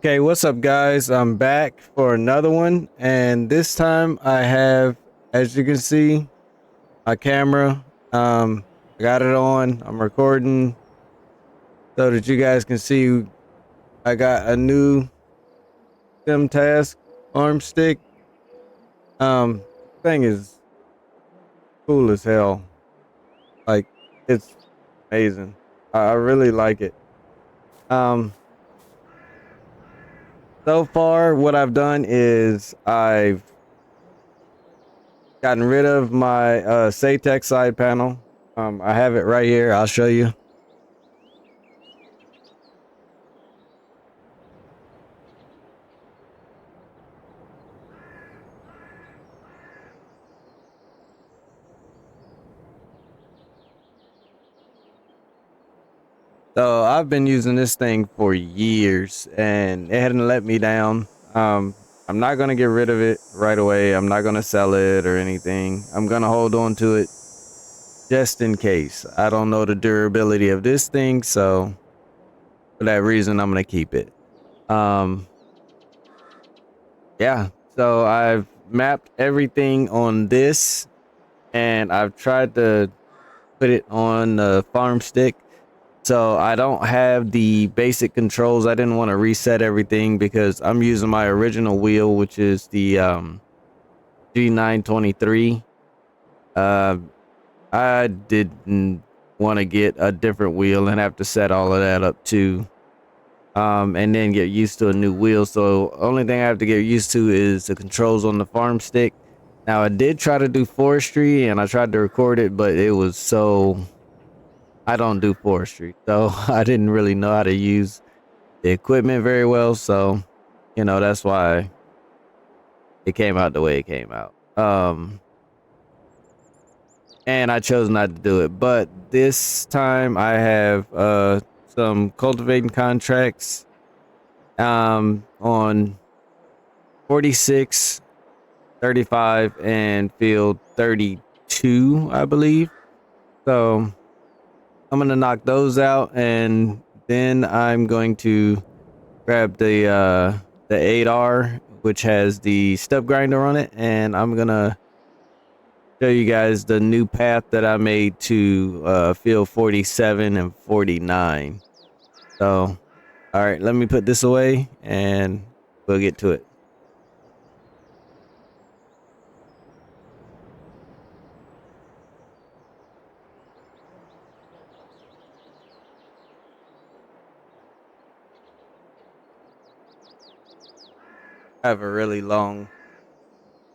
Okay, what's up, guys? I'm back for another one, and this time I have, as you can see, my camera. I got it on. I'm recording so that you guys can see. I got a new sim task Farmstick. Thing is cool as hell. Like, it's amazing. I really like it. Um, so far, what I've done is I've gotten rid of my SATEC side panel. I have it right here. I'll show you. So I've been using this thing for years and it hadn't let me down. I'm not going to get rid of it right away. I'm not going to sell it or anything. I'm going to hold on to it just in case. I don't know the durability of this thing, so for that reason, I'm going to keep it. Um, yeah, so I've mapped everything on this and I've tried to put it on the Farmstick. So I don't have the basic controls. I didn't want to reset everything because I'm using my original wheel, which is the G923. Uh, I didn't want to get a different wheel and have to set all of that up too. And then get used to a new wheel. So only thing I have to get used to is the controls on the farm stick. Now I did try to do forestry and I tried to record it, but it was so I don't do forestry, so I didn't really know how to use the equipment very well. So, that's why it came out the way it came out. And I chose not to do it. But this time I have some cultivating contracts on 46, 35, and field 32, I believe. So I'm gonna knock those out, and then I'm going to grab the 8R, which has the step grinder on it, and I'm gonna show you guys the new path that I made to field 47 and 49. So, all right, let me put this away and we'll get to it. I have a really long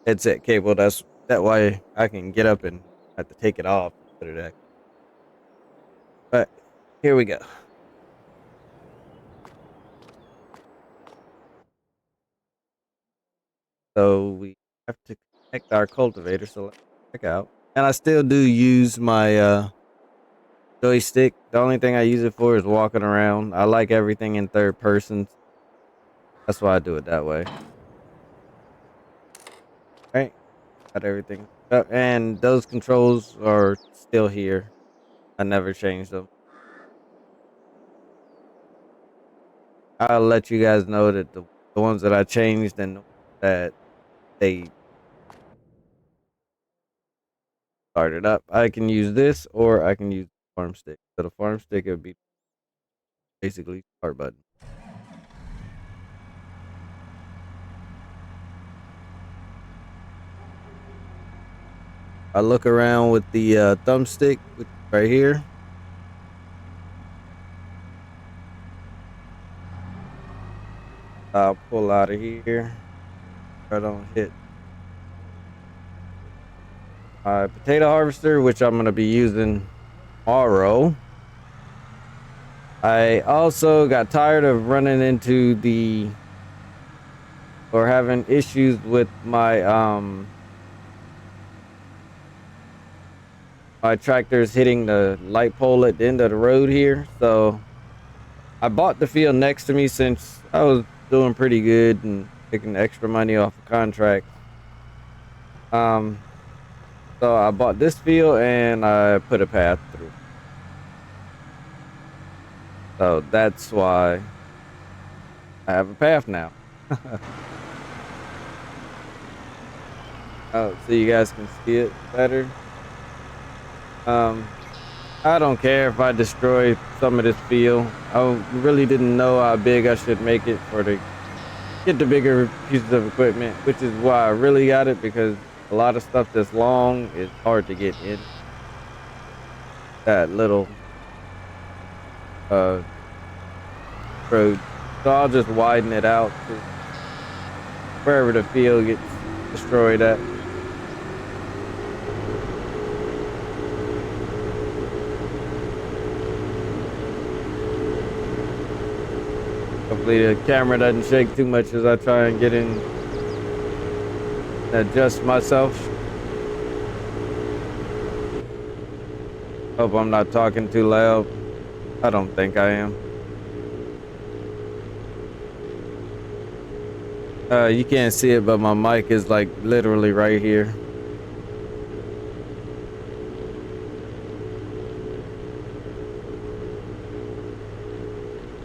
headset cable. That way I can get up and have to take it off and put it back. But here we go. So we have to connect our cultivator. So let's check out. And I still do use my joystick. The only thing I use it for is walking around. I like everything in third person. That's why I do it that way. Right? Got everything. And those controls are still here. I never changed them. I'll let you guys know that the ones that I changed and that they started up. I can use this or I can use the farm stick. So the farm stick would be basically start button. I look around with the thumbstick right here. I'll pull out of here. I don't hit my potato harvester, which I'm going to be using tomorrow. I also got tired of running into or having issues with my tractors hitting the light pole at the end of the road here. So I bought the field next to me since I was doing pretty good and making extra money off of contracts. So I bought this field and I put a path through. So that's why I have a path now. Oh, so you guys can see it better. Um, I don't care if I destroy some of this field. I really didn't know how big I should make it for the get the bigger pieces of equipment, which is why I really got it because a lot of stuff that's long is hard to get in that little uh road. So I'll just widen it out to wherever the field gets destroyed at. Hopefully the camera doesn't shake too much as I try and get in adjust myself. Hope I'm not talking too loud. I don't think I am. You can't see it, but my mic is like literally right here.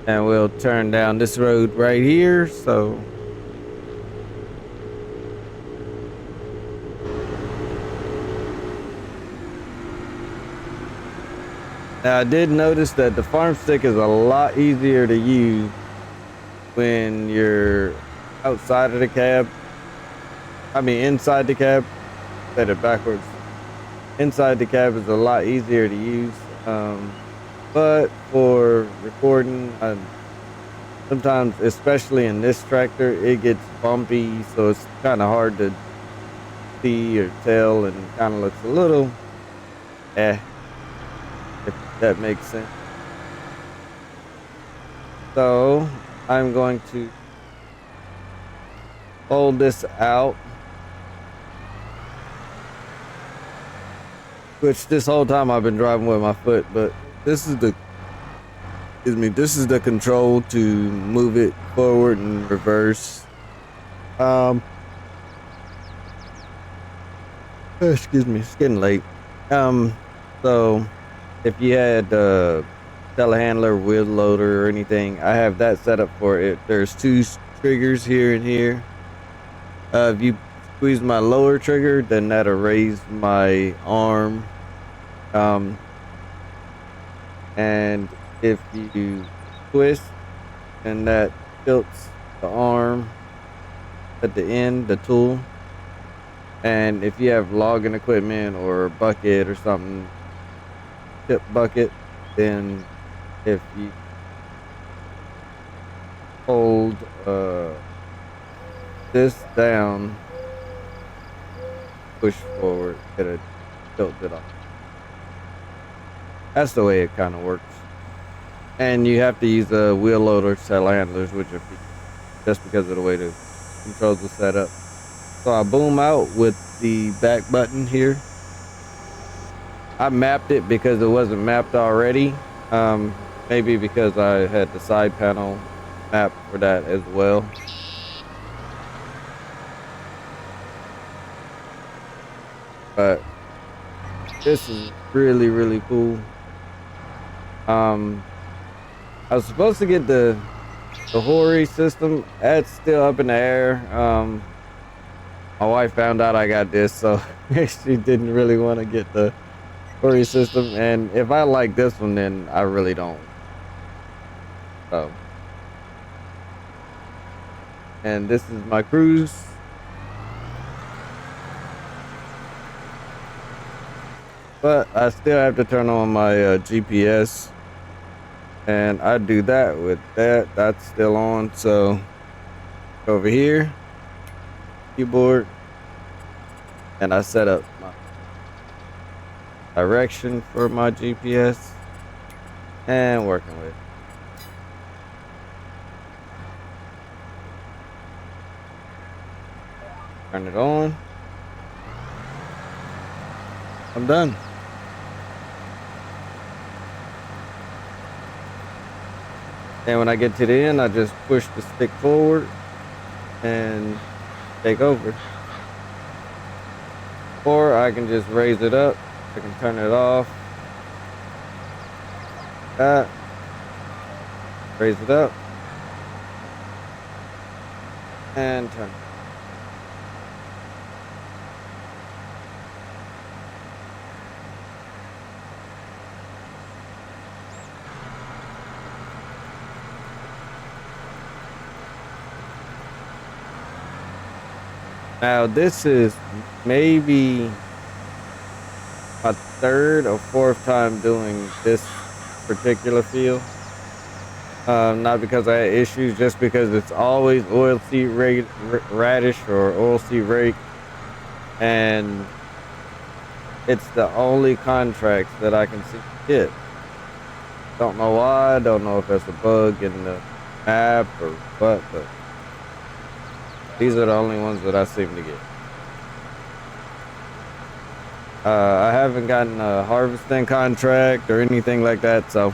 And we'll turn down this road right here. So now I did notice that the Farmstick is a lot easier to use when you're outside of the cab. I mean, inside the cab. Said it backwards. Inside the cab is a lot easier to use. But for recording, sometimes, especially in this tractor, it gets bumpy, so it's kind of hard to see or tell, and kind of looks a little, if that makes sense. So I'm going to fold this out, which this whole time I've been driving with my foot, but this is the this is the control to move it forward and reverse. Excuse me, it's getting late. So if you had telehandler, wheel loader, or anything, I have that set up for it. There's two triggers here and here. If you squeeze my lower trigger, then that'll raise my arm. And if you twist, then that tilts the arm at the end, the tool. And if you have logging equipment or bucket or something, tip bucket, then if you hold this down, push forward, it'll tilt it off. That's the way it kind of works. And you have to use a wheel loader telehandlers, which are just because of the way the controls are set up. So I boom out with the back button here. I mapped it because it wasn't mapped already. Maybe because I had the side panel mapped for that as well. But this is really, really cool. I was supposed to get the Hori system. That's still up in the air. My wife found out I got this, so she didn't really want to get the Hori system. And if I like this one, then I really don't. So, and this is my cruise. But I still have to turn on my GPS. And I do that with that. That's still on. So over here, keyboard, and I set up my direction for my GPS and working with it. Turn it on. I'm done. And when I get to the end, I just push the stick forward and take over. Or I can just raise it up. I can turn it off. That. Raise it up. and turn. Now this is maybe my third or fourth time doing this particular field. Not because I had issues, just because it's always oilseed radish or oilseed rake, and it's the only contracts that I can see get. Don't know why. Don't know if that's a bug in the app or what, but these are the only ones that I seem to get. I haven't gotten a harvesting contract or anything like that, so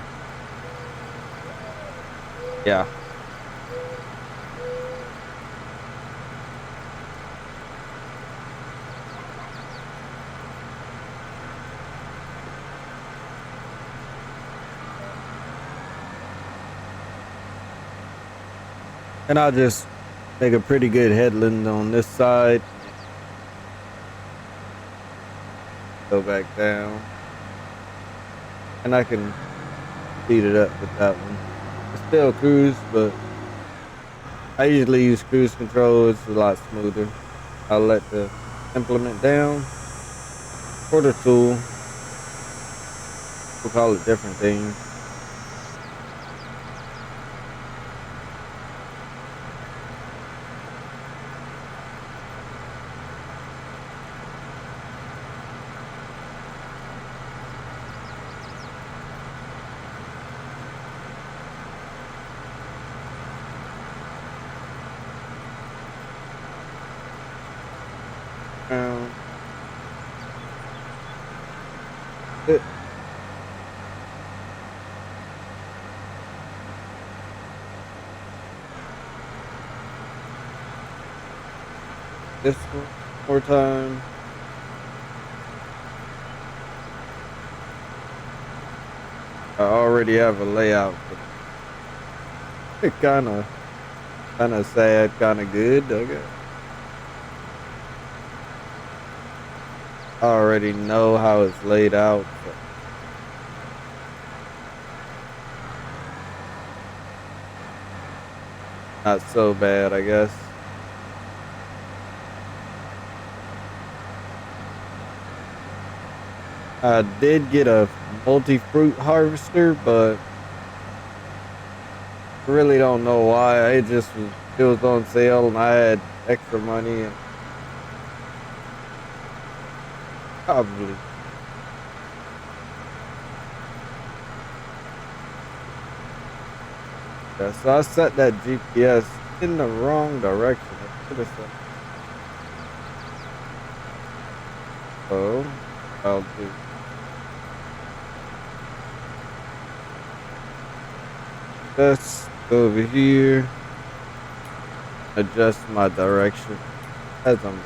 yeah. And I'll just make a pretty good headland on this side and go back down. And I can speed it up with that one. It's still cruise, but I usually use cruise control. It's a lot smoother. I'll let the implement down or the tool. We'll call it different things. Um, it, this one more time. I already have a layout for it. Kind of sad, kind of good. Okay. I already know how it's laid out. So not so bad, I guess. I did get a multi-fruit harvester, but really don't know why. It was on sale and I had extra money and probably. Yeah, so I set that GPS in the wrong direction. I should have set. So I'll do this over here. Adjust my direction as I'm.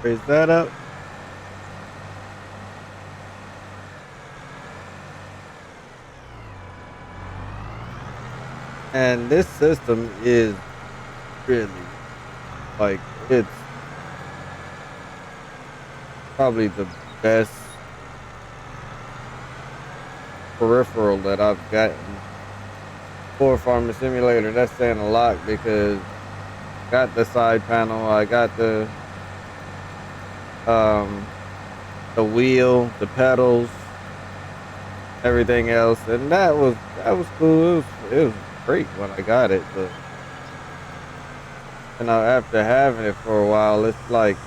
Raise that up. And this system is really like it's probably the best peripheral that I've gotten for Farming Simulator. That's saying a lot because I got the side panel, I got um the wheel, the pedals, everything else, and that was cool. It was great when I got it, but after having it for a while, it's like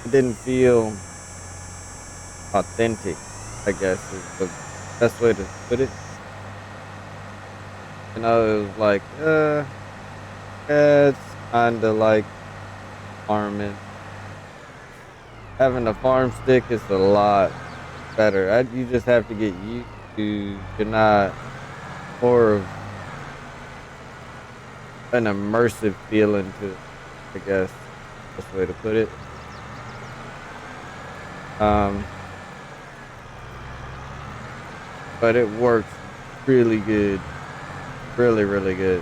it didn't feel authentic, I guess is the best way to put it. You know, it was like, yeah, it's kind of like farming. Having a farm stick is a lot better. You just have to get used to. You're not more of an immersive feeling to it, I guess. Best way to put it. Um, but it works really good, really, really good.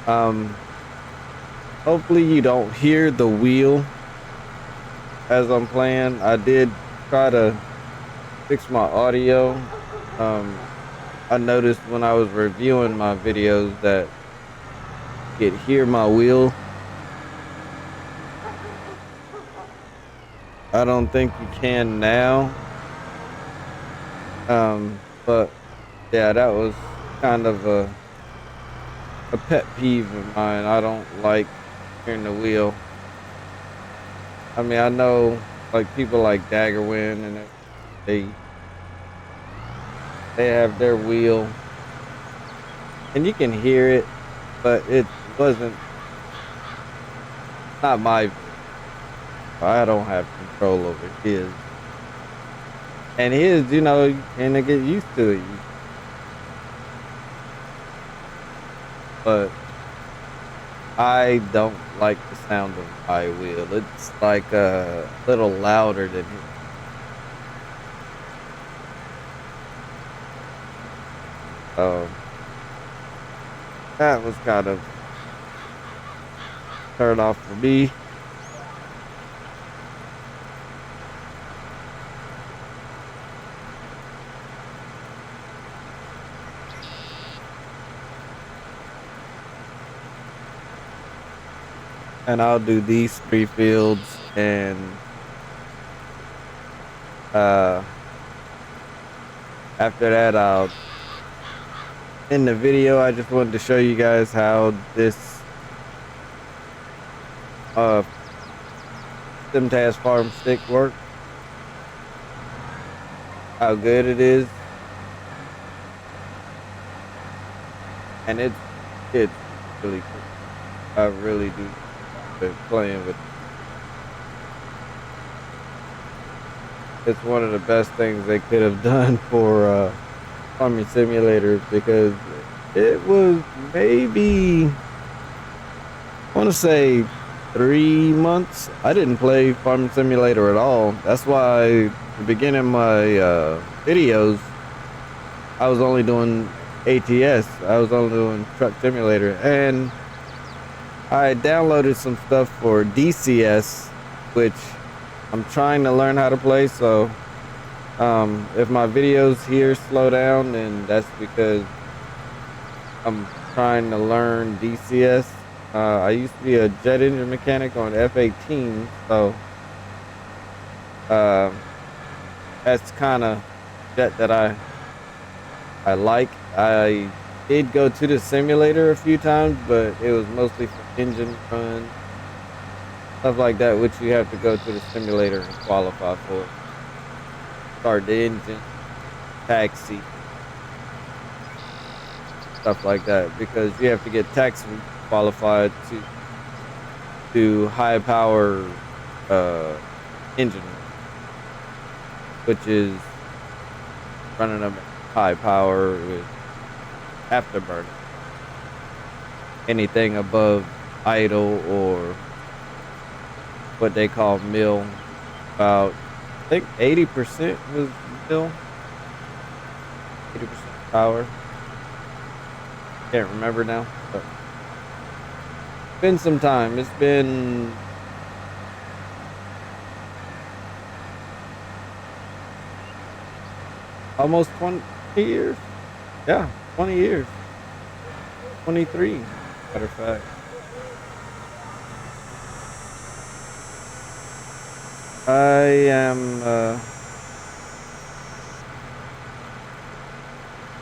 Um, hopefully you don't hear the wheel as I'm playing. I did try to fix my audio. I noticed when I was reviewing my videos that you could hear my wheel. I don't think you can now. But yeah, that was kind of a pet peeve of mine. I don't like hearing the wheel. I mean, I know like people like Daggerwin and they they have their wheel and you can hear it, but it wasn't not my wheel. I don't have control over his. And his, you know, you kind of get used to it. But I don't like the sound of my wheel. It's like a little louder than his. So that was kind of turn off for me. And I'll do these 3 fields and uh after that I'll end the video. I just wanted to show you guys how this uh SimTask farm stick works, how good it is, and it's really cool. I really do enjoy playing with it. It's one of the best things they could have done for farming simulator because it was maybe I want to say 3 months. I didn't play Farming Simulator at all. That's why the beginning of my videos, I was only doing ATS. I was only doing Truck Simulator, and I downloaded some stuff for DCS, which I'm trying to learn how to play. So if my videos here slow down, then that's because I'm trying to learn DCS. I used to be a jet engine mechanic on F-18, so uh, that's kind of jet that I like. I did go to the simulator a few times, but it was mostly for engine runs, stuff like that, which you have to go to the simulator and qualify for. Start the engine, taxi, stuff like that, because you have to get taxi qualified to do high power engine run, which is running them at high power with afterburner. Anything above idle or what they call mill, about I think 80% was mill, 80% power. Can't remember now, but it's been some time. It's been almost 20 years. Yeah, 20 years. 23, matter of fact. I am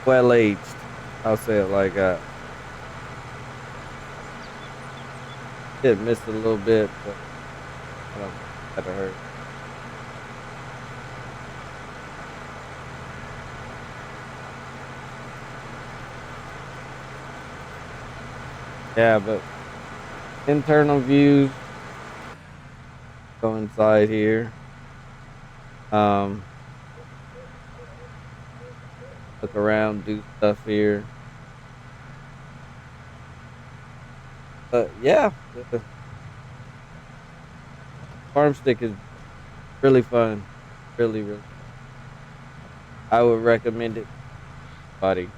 well aged. I'll say it like that. Did miss a little bit, but I don't think that hurt. Yeah, but internal views, go inside here. Um, look around, do stuff here. But yeah, the Farmstick is really fun. Really, really. I would recommend it to anybody.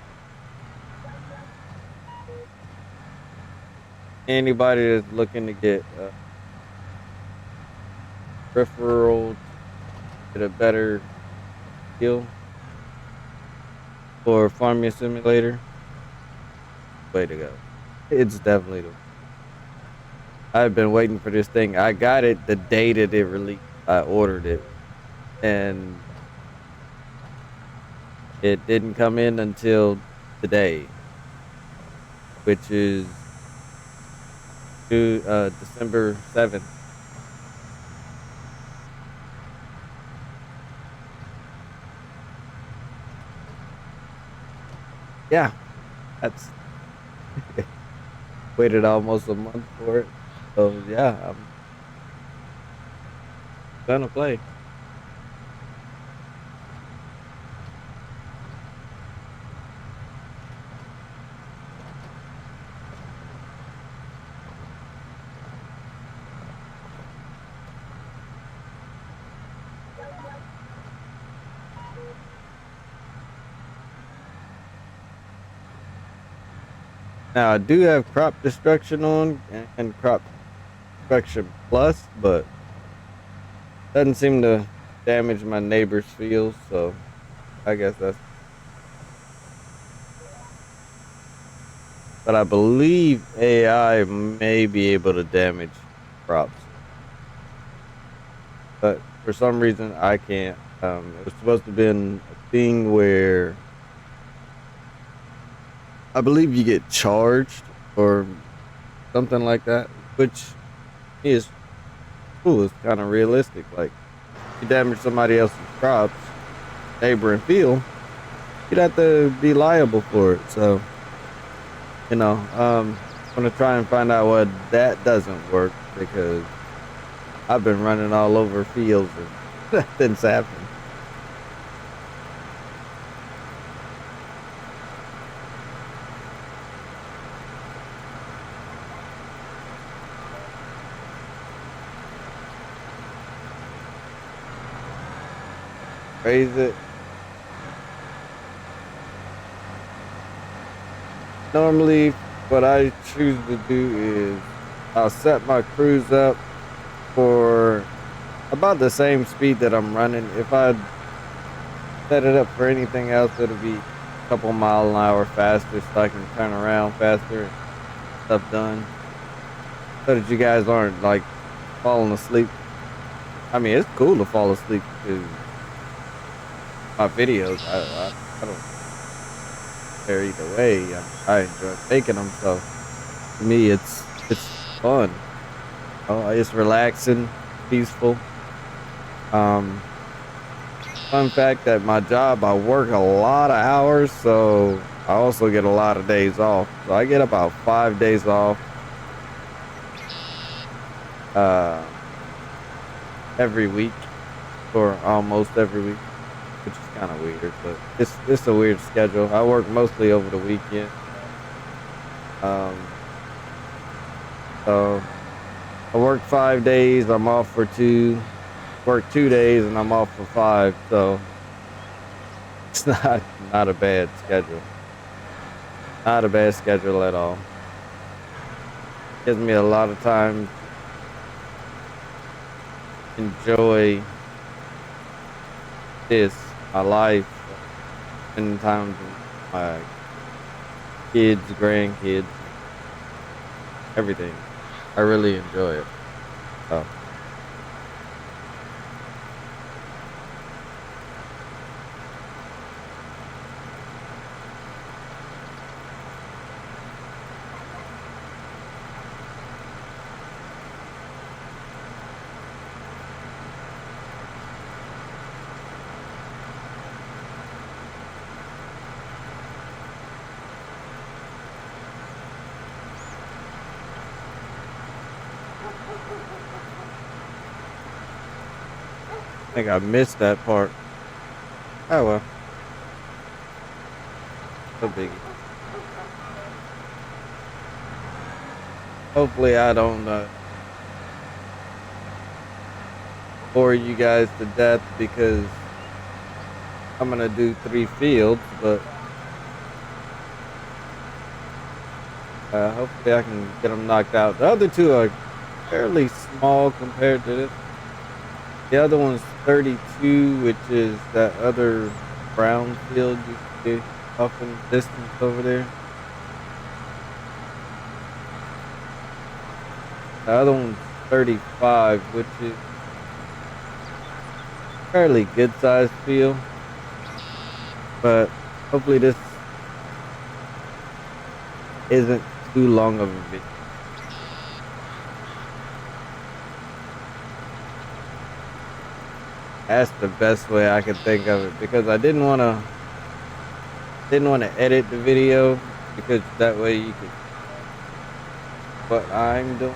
Anybody that's looking to get peripheral to get a better feel for Farming Simulator, way to go. It's definitely the. I've been waiting for this thing. I got it the day that it released. I ordered it, and it didn't come in until today, which is December 7th. Yeah, that's waited almost a month for it. So yeah, I'm gonna play. Now I do have crop destruction on and crop destruction plus, but doesn't seem to damage my neighbor's fields. So I guess that's. But I believe AI may be able to damage crops, but for some reason I can't. It was supposed to have been a thing where I believe you get charged or something like that, which is cool. It's kind of realistic. Like you damage somebody else's crops, neighboring field, you'd have to be liable for it. So I'm gonna try and find out what that doesn't work because I've been running all over fields and nothing's happened. Raise it. Normally, what I choose to do is I'll set my cruise up for about the same speed that I'm running. If I set it up for anything else, it'll be a couple mile an hour faster so I can turn around faster and stuff done. So that you guys aren't like falling asleep. I mean, it's cool to fall asleep to my videos. I don't care either way. I enjoy making them. So to me, it's fun. It's relaxing, peaceful. Um, Fun fact that my job, I work a lot of hours, so I also get a lot of days off. So I get about 5 days off uh, every week, or almost every week, which is kind of weird, but it's a weird schedule. I work mostly over the weekend. Um, so I work 5 days, I'm off for two. Work 2 days, and I'm off for five. So it's not a bad schedule. Not a bad schedule at all. Gives me a lot of time to enjoy my life, spending time with my kids, grandkids, and everything. I really enjoy it. So I think I missed that part. Oh well, no biggie. Hopefully, I don't bore you guys to death because I'm gonna do 3 fields, but hopefully I can get them knocked out. The other two are fairly small compared to this. The other one's 32, which is that other brown field you see off in the distance over there. The other one's 35, which is fairly good sized field, but hopefully this isn't too long of a video. That's the best way I could think of it because I didn't want to edit the video because that way you could what I'm doing.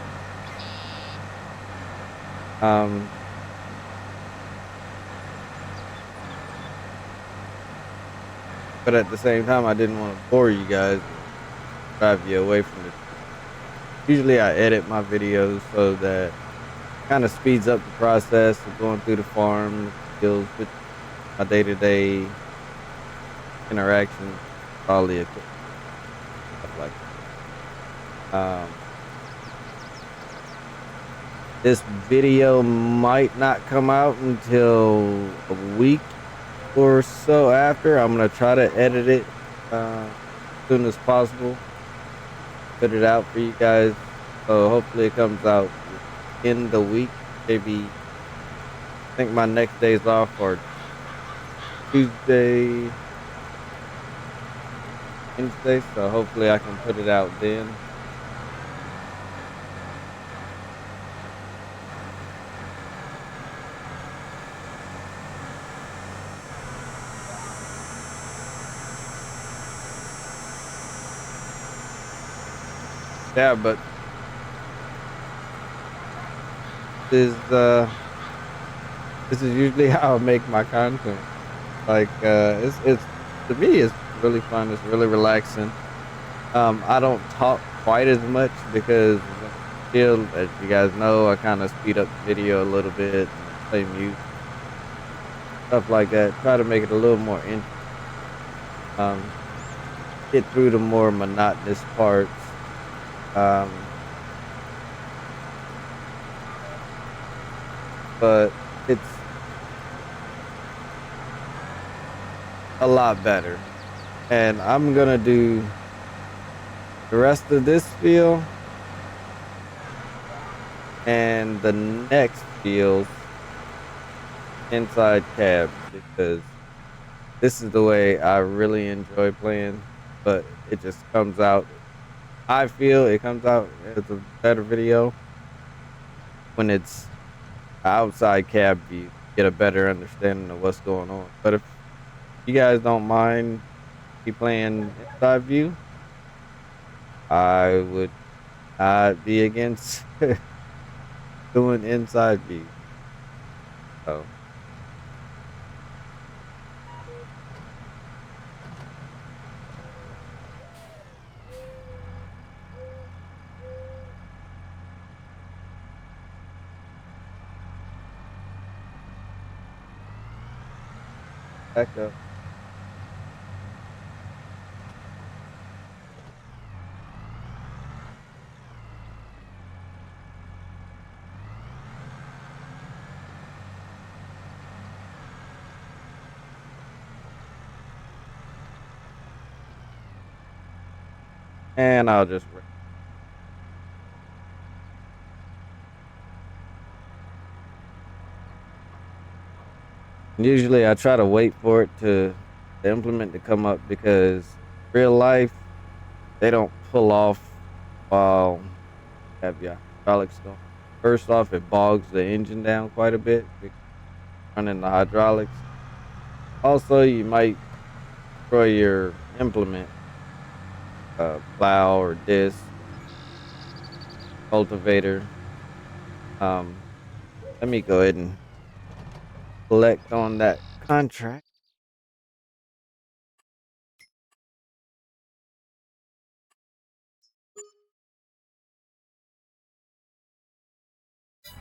Um, but at the same time, I didn't want to bore you guys or drive you away from the truth. Usually, I edit my videos so that kind of speeds up the process of going through the farm, deals with my day to day interactions, all the equipment, stuff like that. This video might not come out until a week or so after. I'm gonna try to edit it as soon as possible, put it out for you guys. So hopefully it comes out in the week. Maybe I think my next days off are Tuesday, Wednesday. So hopefully I can put it out then. Yeah, but this is uh this is usually how I make my content. Like it's to me it's really fun. It's really relaxing. I don't talk quite as much because when I feel, as you guys know, I kind of speed up the video a little bit and play music, stuff like that. Try to make it a little more interesting. Um, get through the more monotonous parts. Um, but it's a lot better. And I'm gonna do the rest of this field and the next fields inside cab because this is the way I really enjoy playing, but it just comes out. I feel it comes out as a better video when it's outside cab view. Get a better understanding of what's going on. But if you guys don't mind me playing inside view, I would not be against doing inside view. So back up. And I'll just usually I try to wait for it to the implement to come up because real life they don't pull off while you have your hydraulics going. First off, it bogs the engine down quite a bit running the hydraulics. Also, you might destroy your implement, plow or disc or cultivator. Um, let me go ahead and collect on that contract.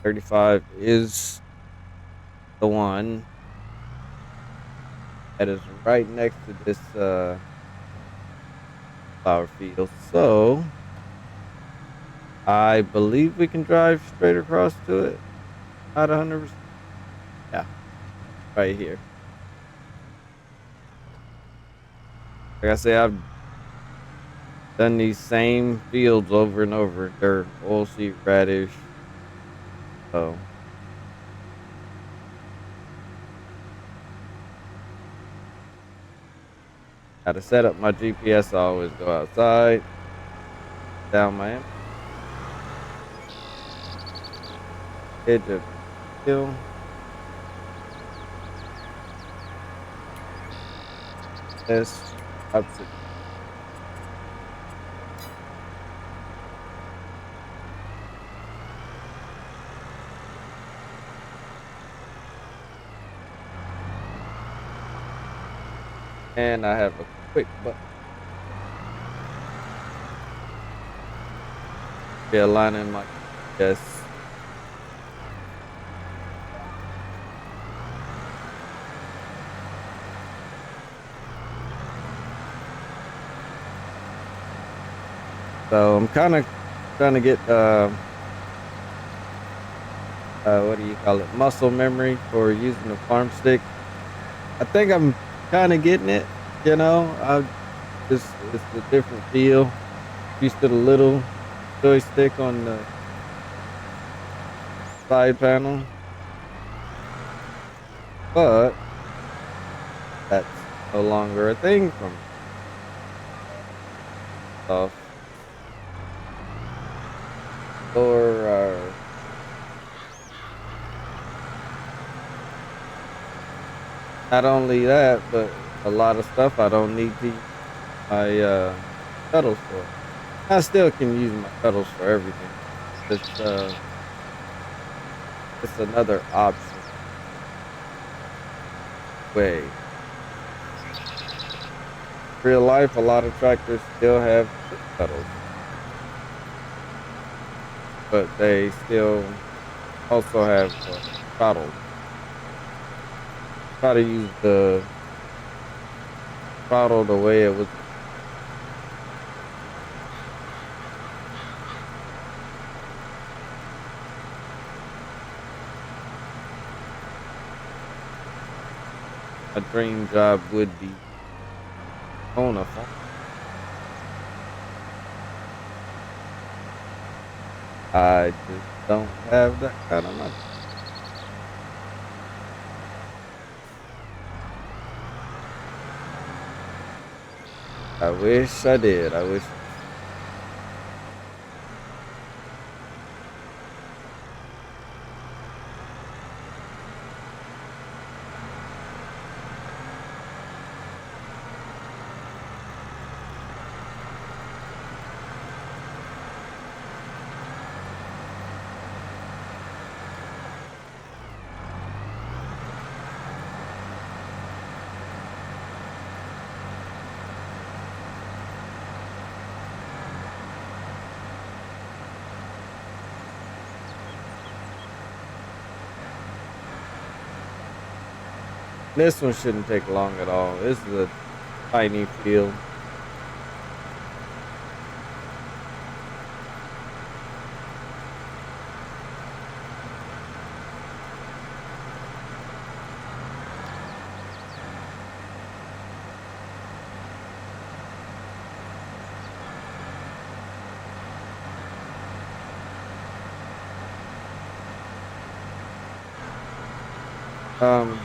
$35 is the one that is right next to this flower field. So I believe we can drive straight across to it. Not 100%. Yeah, right here. Like I say, I've done these same fields over and over. They're oilseed radish. So how to set up my GPS, I always go outside, down my edge of the hill. This opposite. And I have a quick button. Realigning my GPS. So I'm kind of trying to get what do you call it? Muscle memory for using the farm stick. I think I'm kind of getting it. I just it's a different feel. Used to the little joystick on the side panel, but that's no longer a thing for me. Off or not only that, but a lot of stuff I don't need to use my pedals for. I still can use my pedals for everything. It's it's another option way. Real life, a lot of tractors still have foot pedals, but they still also have throttle. Try to use the throttle the way it was a dream job would be on a farm. I just don't have that kind of money. I wish I did. I wish. This one shouldn't take long at all. This is a tiny field. Um,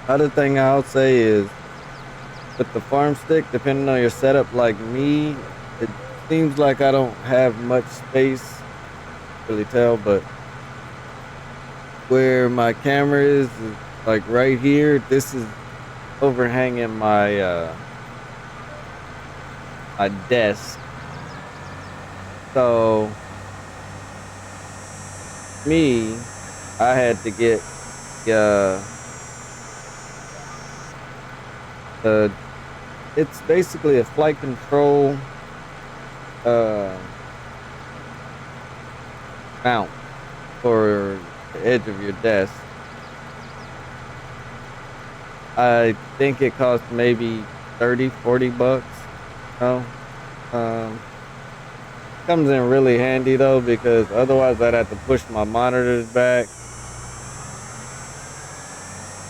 Other thing I'll say is with the farm stick, depending on your setup, like me, it seems like I don't have much space. Really tell, but where my camera is like right here. This is overhanging my desk. So me, I had to get uh, the it's basically a flight control uh mount for the edge of your desk. I think it costs maybe 30, 40 bucks. No, comes in really handy though because otherwise I'd have to push my monitors back,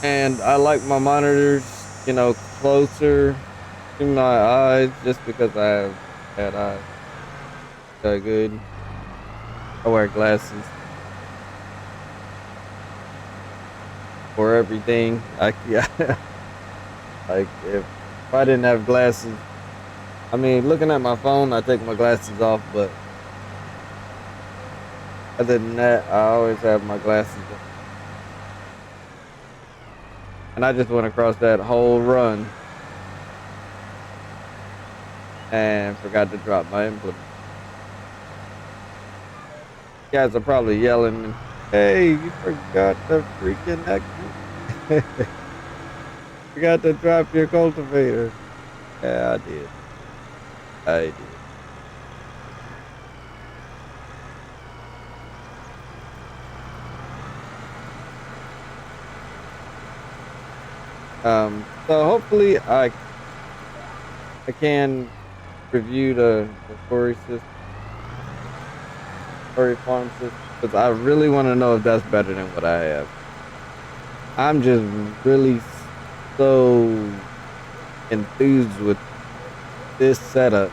and I like my monitors, closer to my eyes just because I have bad eyes. Good. I wear glasses for everything. Yeah, like if I didn't have glasses, I mean, looking at my phone, I take my glasses off, but other than that, I always have my glasses on. And I just went across that whole run and forgot to drop my implement. You guys are probably yelling, "Hey, you forgot the freaking forgot to drop your cultivator." Yeah, I did. I did. So hopefully I can review the Tory system, Tory farm system, because I really want to know if that's better than what I have. I'm just really so enthused with this setup.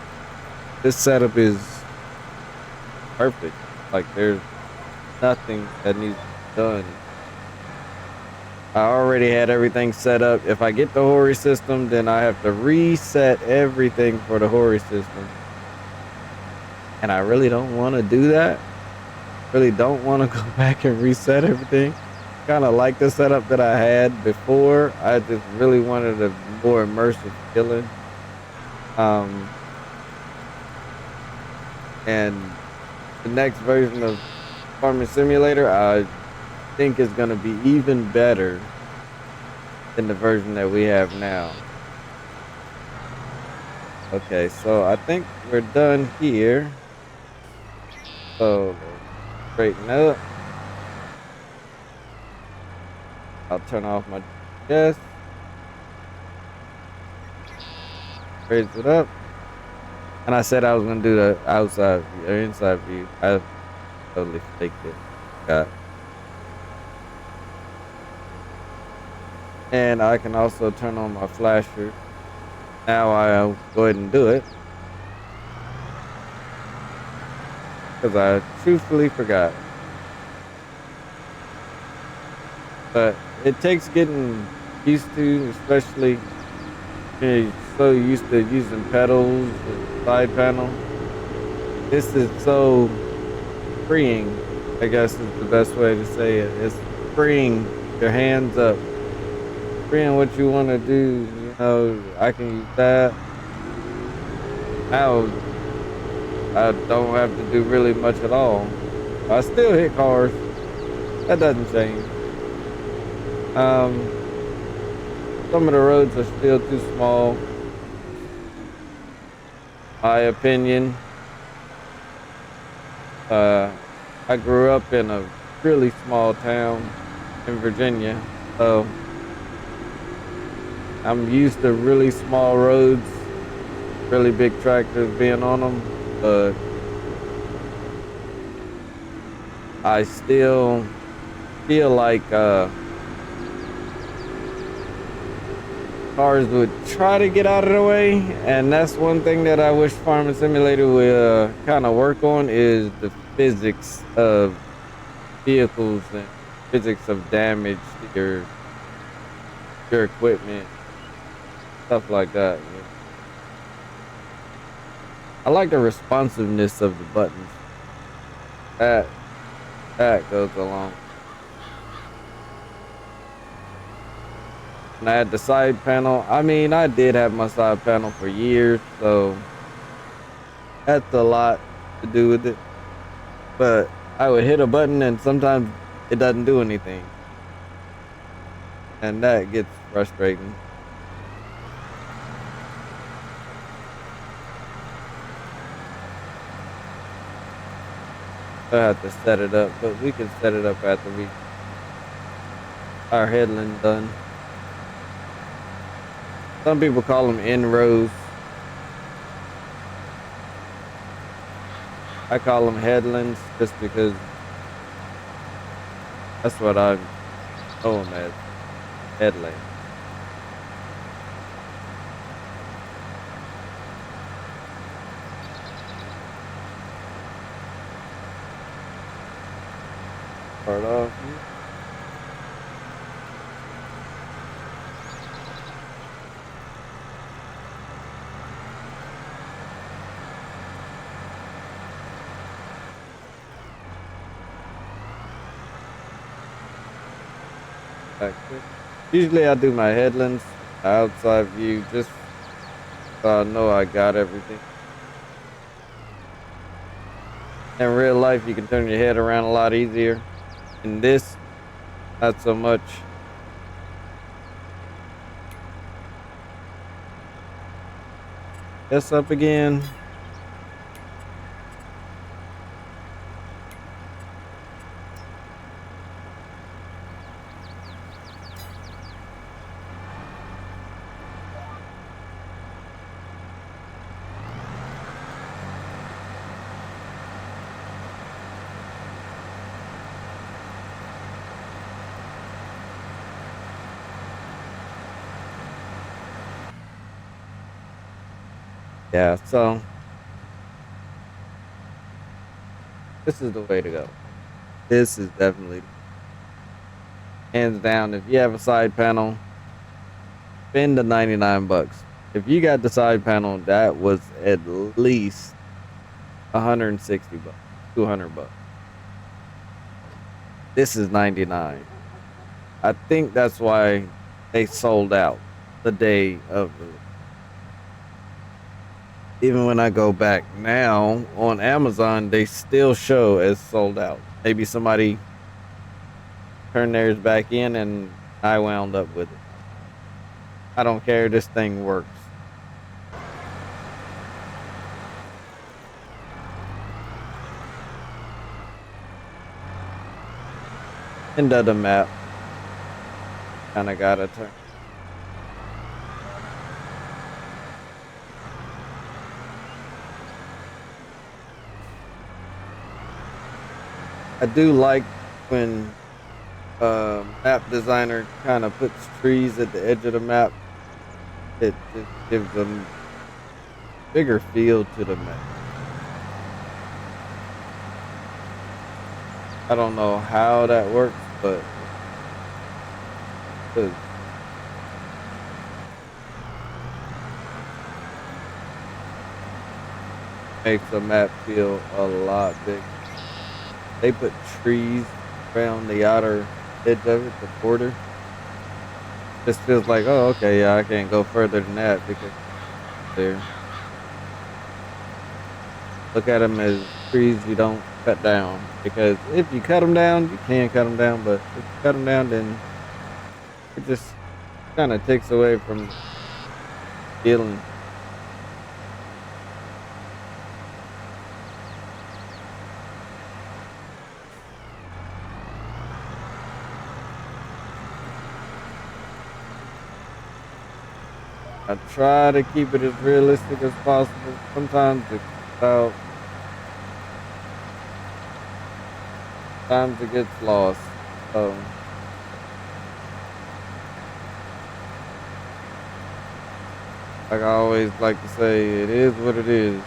This setup is perfect. Like there's nothing that needs to be done. I already had everything set up. If I get the Hori system, then I have to reset everything for the Hori system. And I really don't want to do that. Really don't want to go back and reset everything. Kind of like the setup that I had before. I just really wanted a more immersive feeling. Um, and the next version of Farming Simulator, I think is going to be even better than the version that we have now. Okay, so I think we're done here. So let's straighten up. I'll turn off my GPS, raise it up. And I said I was gonna do the outside view or inside view. I totally faked it. Got. And I can also turn on my flasher. Now I'll go ahead and do it because I truthfully forgot. But it takes getting used to, especially you're so used to using pedals and side panel. This is so freeing, I guess is the best way to say it. It's freeing your hands up, freeing what you want to do. I can use that. Now I don't have to do really much at all. I still hit cars. That doesn't change. Um, some of the roads are still too small, my opinion. Uh, I grew up in a really small town in Virginia, so I'm used to really small roads, really big tractors being on them, but I still feel like cars would try to get out of the way, and that's one thing that I wish Farming Simulator would kind of work on is the physics of vehicles and physics of damage to your equipment, stuff like that. I like the responsiveness of the buttons. That that goes along. And I had the side panel. I mean, I did have my side panel for years, so that's a lot to do with it. But I would hit a button and sometimes it doesn't do anything. and that gets frustrating. I have to set it up, but we can set it up after we our headland done. Some people call them in rows. I call them headlands just because that's what I know them as, headlands. Start off here. Back quick. Usually I do my headlands outside view just so I know I got everything. In real life, you can turn your head around a lot easier. In this, not so much. Yes, up again. Yeah, so this is the way to go. This is definitely hands down. If you have a side panel, spend the 99 bucks. If you got the side panel, that was at least 160 bucks, 200 bucks. This is 99. I think that's why they sold out the day of release. Even when I go back now on Amazon, they still show as sold out. Maybe somebody turned theirs back in and I wound up with it. I don't care. This thing works. End of the map. Kind of got to turn. I do like when map designer kind of puts trees at the edge of the map. It just gives them bigger feel to the map. I don't know how that works, but it makes a map feel a lot bigger. They put trees around the outer edge of it, the border. Just feels like, oh, okay, yeah, I can't go further than that because there. Look at them as trees you don't cut down because if you cut them down, you can cut them down, but if you cut them down, then it just kind of takes away from feeling. I try to keep it as realistic as possible. Sometimes it out, sometimes it gets lost. So like I always like to say, it is what it is.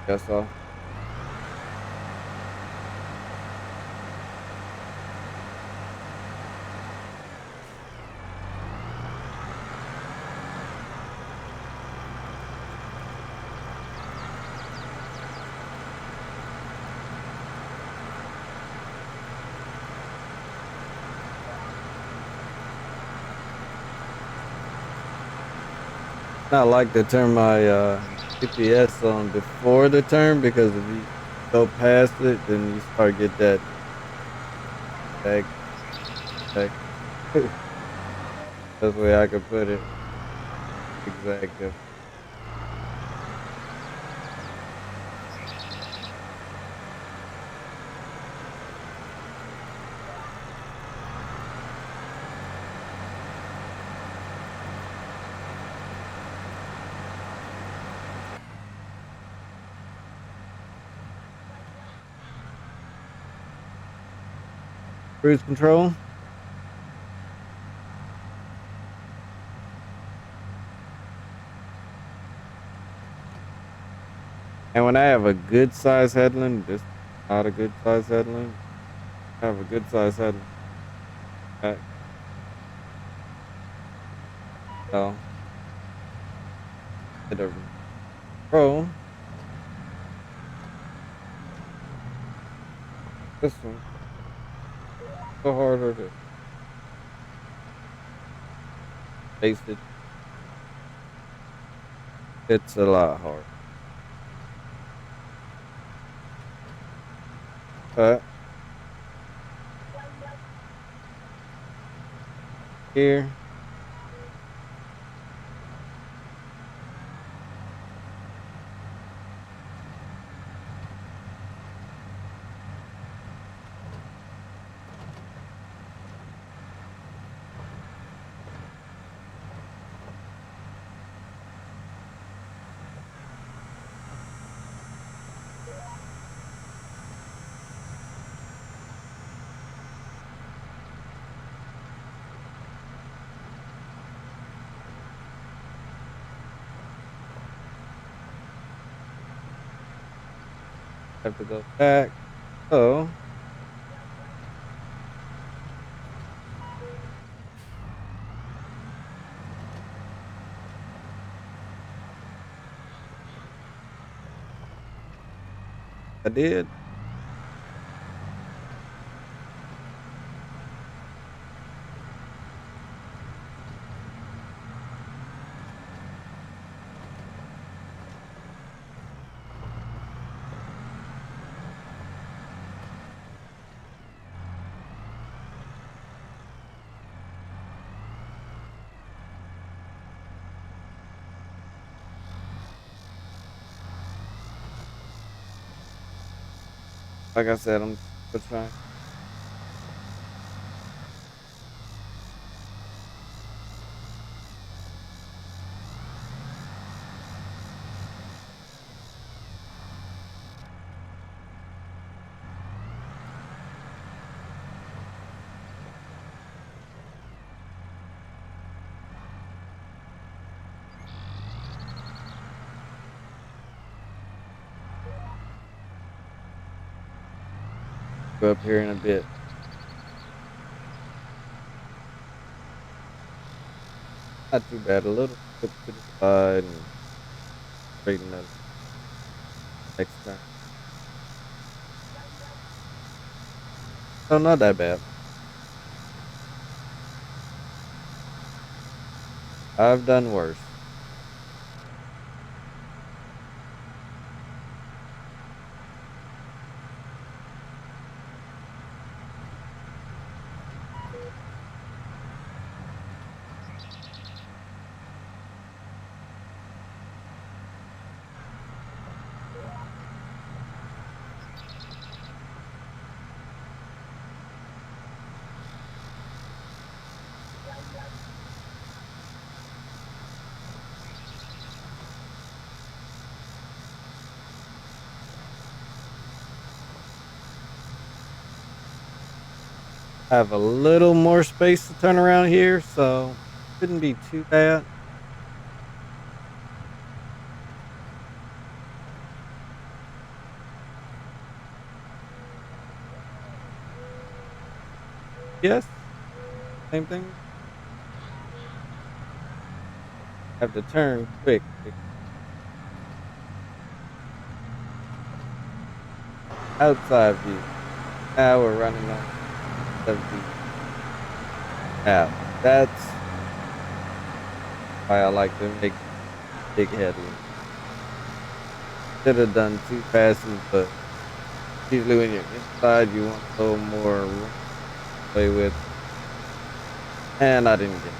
Guess so. I like to turn my GPS on before the turn because if you go past it, then you start get that back back. That's the way I could put it. Exactly. Cruise control. And when I have a good size headland, this is not a good size headland. I have a good size headland. Back. So hit a row. This one so harder to face it. It's a lot hard. But here, I have to go back. So I did. Like I said, I'm still trying. Go up here in a bit. Not too bad. A little flip to the side and straighten that next turn. No, not that bad. I've done worse. I have a little more space to turn around here, so shouldn't be too bad. Yes, same thing. Have to turn quick. Outside view. Now we're running on the view. Now, that's why I like to make big headlands. Should have done two passes, but usually when you're inside, you want a little more room to play with. And I didn't get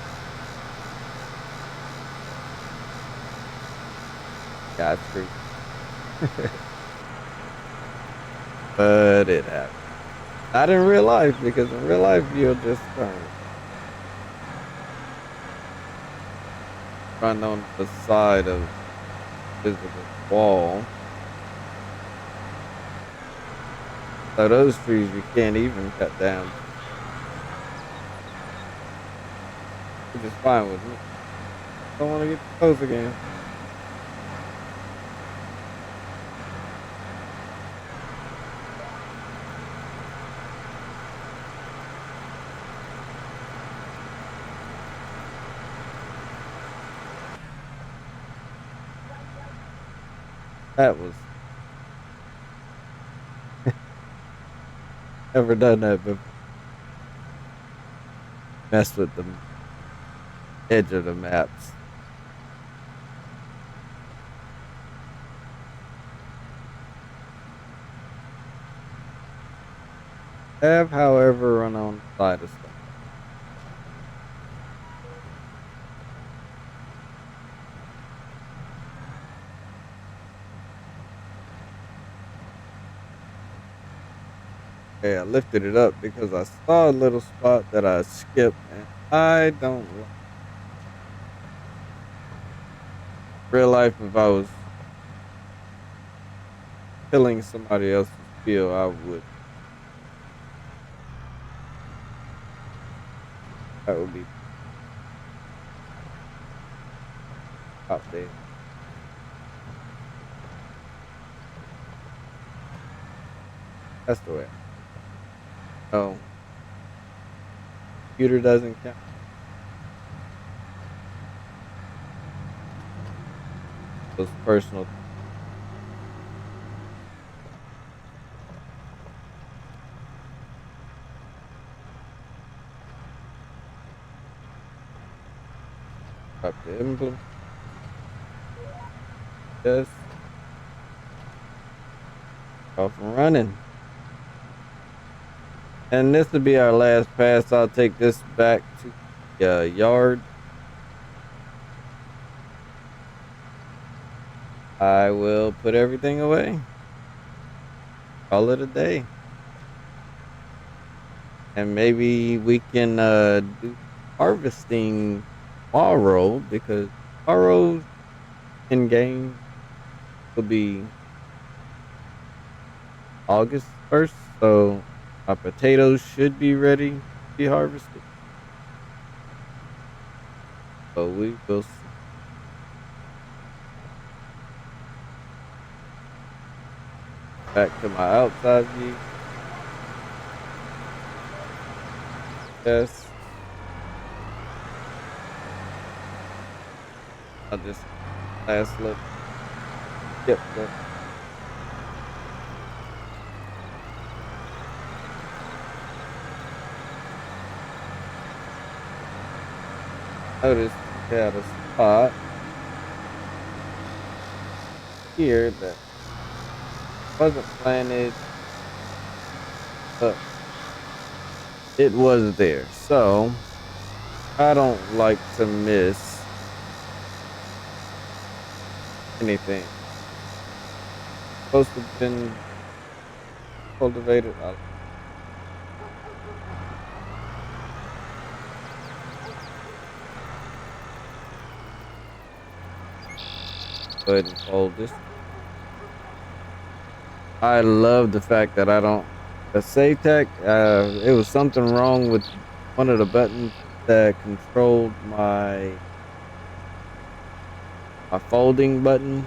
got screwed, but it happened. Not in real life, because in real life you'll just run on the side of visible wall. So those trees you can't even cut down, which is fine with me. Don't want to get close again. That was never done that before. Mess with the edge of the maps. Have, however, run on the side of stuff. Okay, I lifted it up because I saw a little spot that I skipped, and I don't like real life. If I was killing somebody else's field, I would. That would be top there. That's the way. No, computer doesn't count. Those personal. Drop the emblem. Yes. Off and running. And this will be our last pass. I'll take this back to the yard. I will put everything away. Call it a day. And maybe we can do harvesting tomorrow, because tomorrow in game will be August 1st. So our potatoes should be ready to be harvested. So we will see. Back to my outside view. Yes. I'll just last look. Yep. Notice we had a spot here that wasn't planted, but it was there. So I don't like to miss anything. Supposed to have been cultivated. I'll go ahead and fold this. I love the fact that I don't. The save tech, it was something wrong with one of the buttons that controlled my folding button.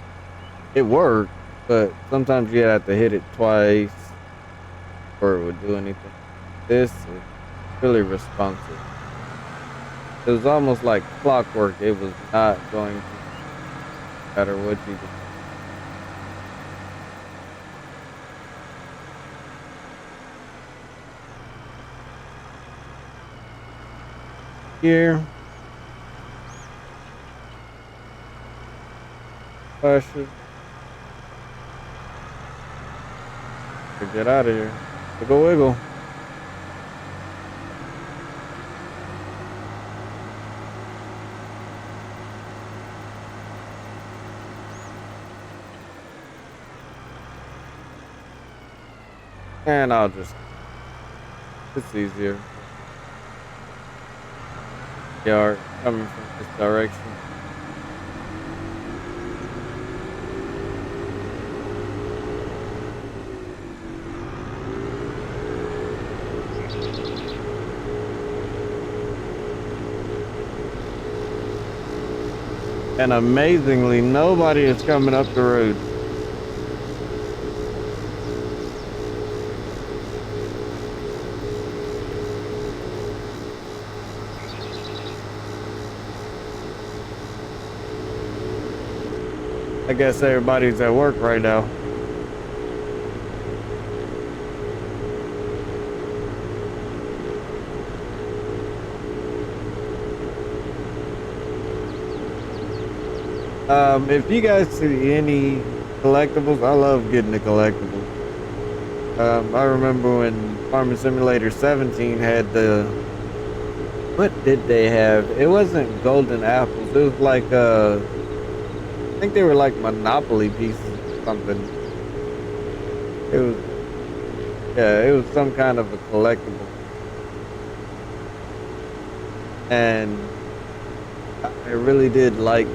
It worked, but sometimes you have to hit it twice before it would do anything. This is really responsive. It was almost like clockwork. It was not going to matter what you did. Here, pasture. to get out of here. Wiggle, wiggle. And I'll just, it's easier. Yard coming from this direction. And amazingly, nobody is coming up the road. I guess everybody's at work right now. If you guys see any collectibles, I love getting the collectibles. I remember when Farming Simulator 17 had what did they have? It wasn't golden apples. It was like, I think they were like Monopoly pieces or something. It was, yeah, it was some kind of a collectible. And I really did like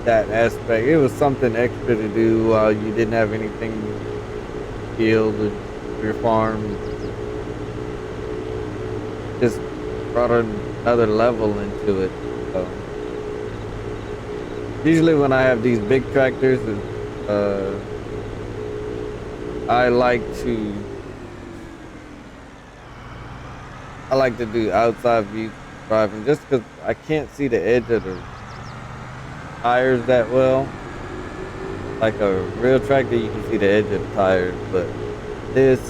that aspect. It was something extra to do while you didn't have anything to field and your farm. Just brought another level into it. So usually when I have these big tractors, uh, I like to do outside view driving just because I can't see the edge of the tires that well. Like a real tractor, you can see the edge of the tires, but this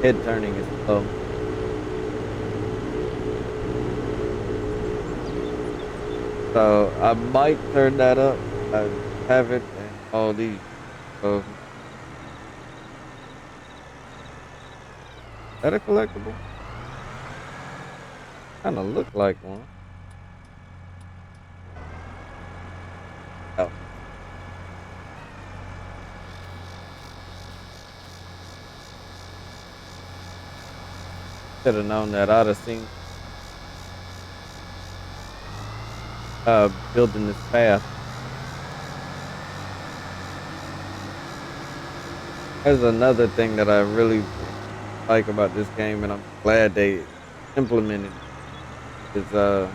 head turning is slow. So I might turn that up. I have it and all these. So is that a collectible? Kind of look like one. Oh, should have known that. I'd have seen building this path. There's another thing that I really like about this game, and I'm glad they implemented is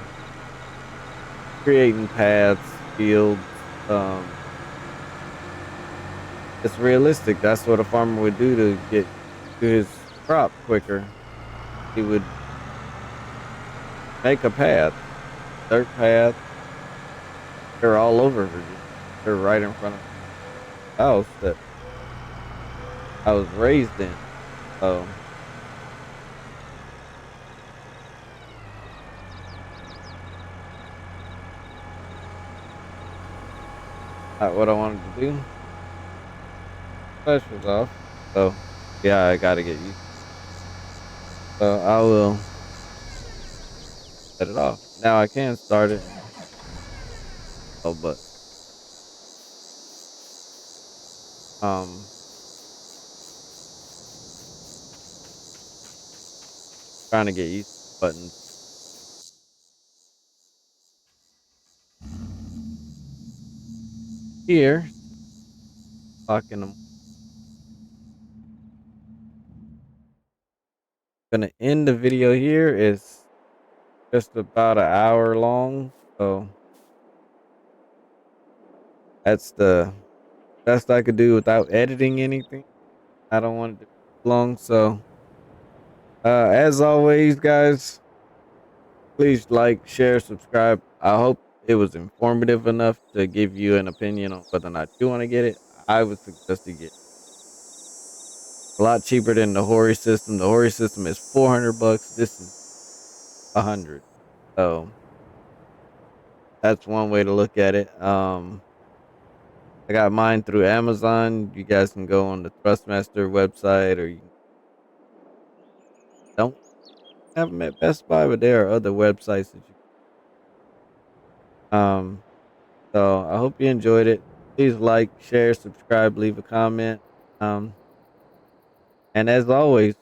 creating paths, fields. It's realistic. That's what a farmer would do to get to his crop quicker. He would make a path, dirt path. They're all over Virginia. They're right in front of the house that I was raised in. So not what I wanted to do. Flash was off. So yeah, I gotta get used. So I will set it off. Now I can start it. Oh, but um, trying to get used to the buttons here. Locking them. Gonna end the video here. It's just about an hour long. So that's the best I could do without editing anything. I don't want it to be long. So as always, guys, please like, share, subscribe. I hope it was informative enough to give you an opinion on whether or not you want to get it. I would suggest you get a lot cheaper than the Hori system. The Hori system is 400 bucks. This is 100. So that's one way to look at it. I got mine through Amazon. You guys can go on the Thrustmaster website, or you don't have them at Best Buy, but there are other websites that you. Um, so I hope you enjoyed it. Please like, share, subscribe, leave a comment. Um, and as always,